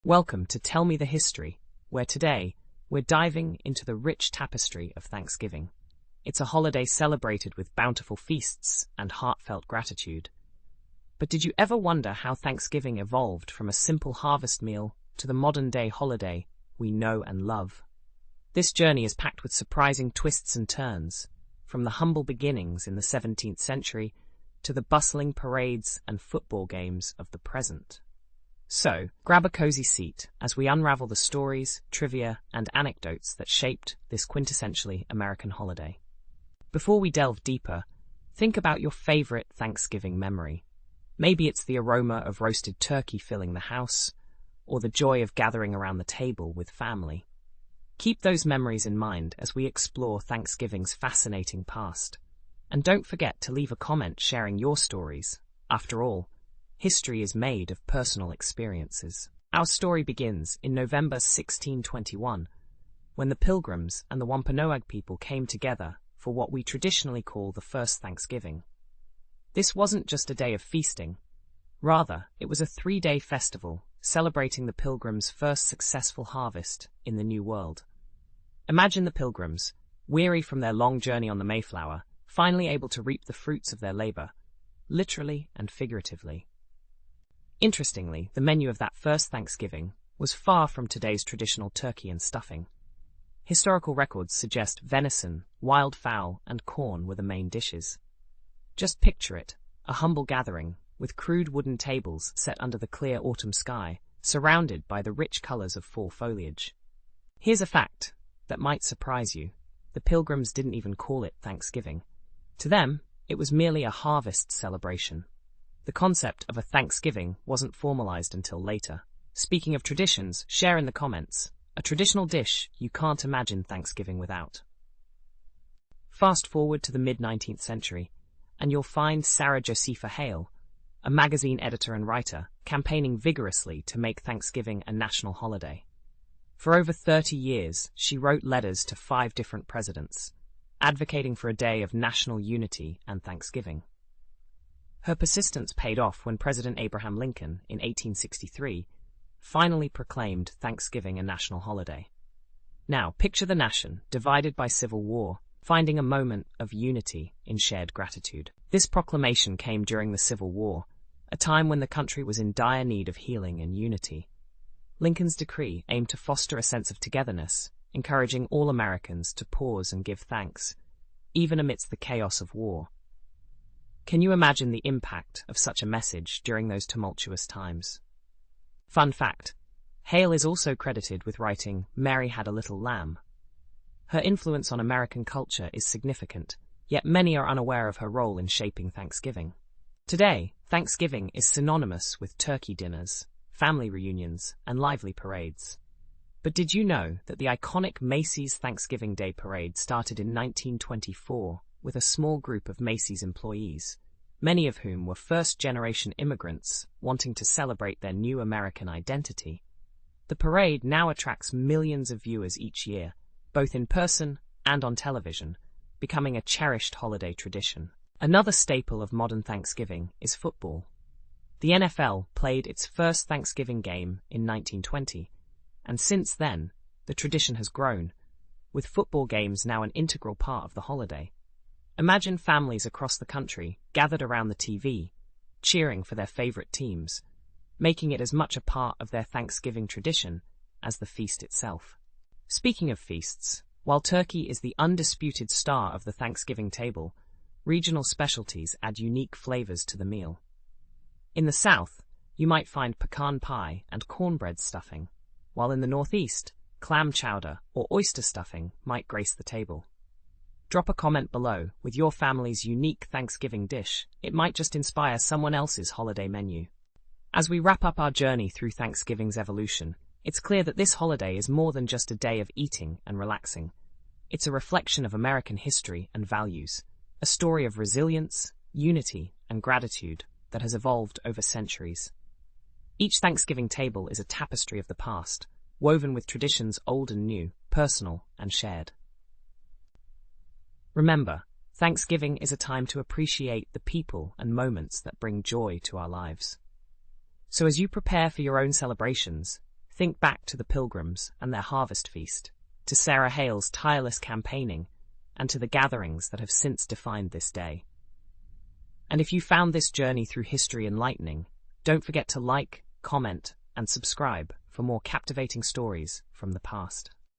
Welcome to Tell Me the History, where today we're diving into the rich tapestry of Thanksgiving. It's a holiday celebrated with bountiful feasts and heartfelt gratitude. But did you ever wonder how Thanksgiving evolved from a simple harvest meal to the modern-day holiday we know and love? This journey is packed with surprising twists and turns, from the humble beginnings in the 17th century to the bustling parades and football games of the present. So, grab a cozy seat as we unravel the stories, trivia, and anecdotes that shaped this quintessentially American holiday. Before we delve deeper, think about your favorite Thanksgiving memory. Maybe it's the aroma of roasted turkey filling the house, or the joy of gathering around the table with family. Keep those memories in mind as we explore Thanksgiving's fascinating past. And don't forget to leave a comment sharing your stories. After all, history is made of personal experiences. Our story begins in November 1621, when the Pilgrims and the Wampanoag people came together for what we traditionally call the first Thanksgiving. This wasn't just a day of feasting. Rather, it was a 3-day festival celebrating the Pilgrims' first successful harvest in the New World. Imagine the Pilgrims, weary from their long journey on the Mayflower, finally able to reap the fruits of their labor, literally and figuratively. Interestingly, the menu of that first Thanksgiving was far from today's traditional turkey and stuffing. Historical records suggest venison, wild fowl, and corn were the main dishes. Just picture it, a humble gathering, with crude wooden tables set under the clear autumn sky, surrounded by the rich colors of fall foliage. Here's a fact that might surprise you. The Pilgrims didn't even call it Thanksgiving. To them, it was merely a harvest celebration. The concept of a Thanksgiving wasn't formalized until later. Speaking of traditions, share in the comments a traditional dish you can't imagine Thanksgiving without. Fast forward to the mid-19th century, and you'll find Sarah Josepha Hale, a magazine editor and writer, campaigning vigorously to make Thanksgiving a national holiday. For over 30 years, she wrote letters to 5 different presidents, advocating for a day of national unity and Thanksgiving. Her persistence paid off when President Abraham Lincoln, in 1863, finally proclaimed Thanksgiving a national holiday. Now, picture the nation, divided by civil war, finding a moment of unity in shared gratitude. This proclamation came during the Civil War, a time when the country was in dire need of healing and unity. Lincoln's decree aimed to foster a sense of togetherness, encouraging all Americans to pause and give thanks, even amidst the chaos of war. Can you imagine the impact of such a message during those tumultuous times? Fun fact, Hale is also credited with writing Mary Had a Little Lamb. Her influence on American culture is significant, yet many are unaware of her role in shaping Thanksgiving. Today, Thanksgiving is synonymous with turkey dinners, family reunions, and lively parades. But did you know that the iconic Macy's Thanksgiving Day Parade started in 1924 with a small group of Macy's employees, many of whom were first-generation immigrants wanting to celebrate their new American identity? The parade now attracts millions of viewers each year, both in person and on television, becoming a cherished holiday tradition. Another staple of modern Thanksgiving is football. The NFL played its first Thanksgiving game in 1920, and since then, the tradition has grown, with football games now an integral part of the holiday. Imagine families across the country gathered around the TV, cheering for their favorite teams, making it as much a part of their Thanksgiving tradition as the feast itself. Speaking of feasts, while turkey is the undisputed star of the Thanksgiving table, regional specialties add unique flavors to the meal. In the South, you might find pecan pie and cornbread stuffing, while in the Northeast, clam chowder or oyster stuffing might grace the table. Drop a comment below with your family's unique Thanksgiving dish. It might just inspire someone else's holiday menu. As we wrap up our journey through Thanksgiving's evolution, it's clear that this holiday is more than just a day of eating and relaxing. It's a reflection of American history and values, a story of resilience, unity, and gratitude that has evolved over centuries. Each Thanksgiving table is a tapestry of the past, woven with traditions old and new, personal and shared. Remember, Thanksgiving is a time to appreciate the people and moments that bring joy to our lives. So as you prepare for your own celebrations, Think back to the Pilgrims and their harvest feast, to Sarah Hale's tireless campaigning, and to the gatherings that have since defined this day. And if you found this journey through history enlightening, don't forget to like, comment, and subscribe for more captivating stories from the past.